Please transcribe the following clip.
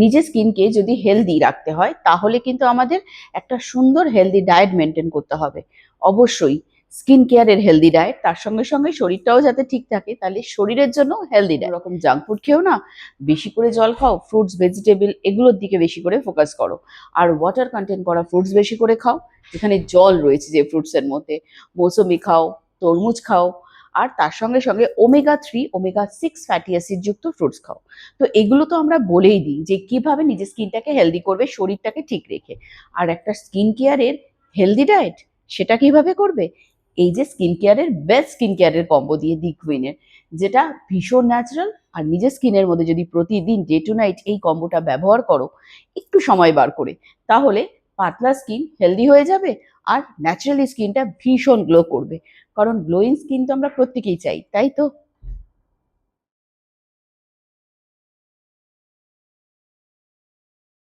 নিজের স্কিনকে যদি হেলদি রাখতে হয় তাহলে কিন্তু আমাদের একটা সুন্দর হেলদি ডায়েট মেনটেন করতে হবে। অবশ্যই স্কিন কেয়ারের হেলদি ডায়েট, তার সঙ্গে সঙ্গে শরীরটাও যাতে ঠিক থাকে, তাহলে শরীরের জন্য হেলদি ডায়েট। রকম জাঙ্ক ফুড খেও না, বেশি করে জল খাও, ফ্রুটস ভেজিটেবল এগুলোর দিকে বেশি করে ফোকাস করো। আর ওয়াটার কন্টেন্ট করা ফ্রুটস বেশি করে খাও, যেখানে জল রয়েছে যে ফ্রুটসের মধ্যে। মৌসুমি খাও, তরমুজ খাও, আর তার সঙ্গে সঙ্গে ওমেগা 3 ওমেগা 6 ফ্যাটি অ্যাসিড যুক্ত ফ্রুটস খাও। তো এগুলো তো আমরা বলেই দিই যে কিভাবে নিজের স্কিনটাকে হেলদি করবে শরীরটাকে ঠিক রেখে। আর একটা স্কিন কেয়ারের হেলদি ডায়েট সেটা কিভাবে করবে, এই যে স্কিন কেয়ারের বেস্ট স্কিন কেয়ারের কম্বো দিয়ে দি কুইনের, যেটা ভীষণ ন্যাচারাল। আর নিজের স্কিনের মধ্যে যদি প্রতিদিন ডে টু নাইট এই কম্বোটা ব্যবহার করো একটু সময় বার করে, তাহলে পাতলা স্কিন হেলদি হয়ে যাবে, আর ন্যাচারালি স্কিনটা ভীষণ গ্লো করবে। কারণ গ্লোয়িং স্কিন তো আমরা প্রত্যেকেই চাই, তাই তো?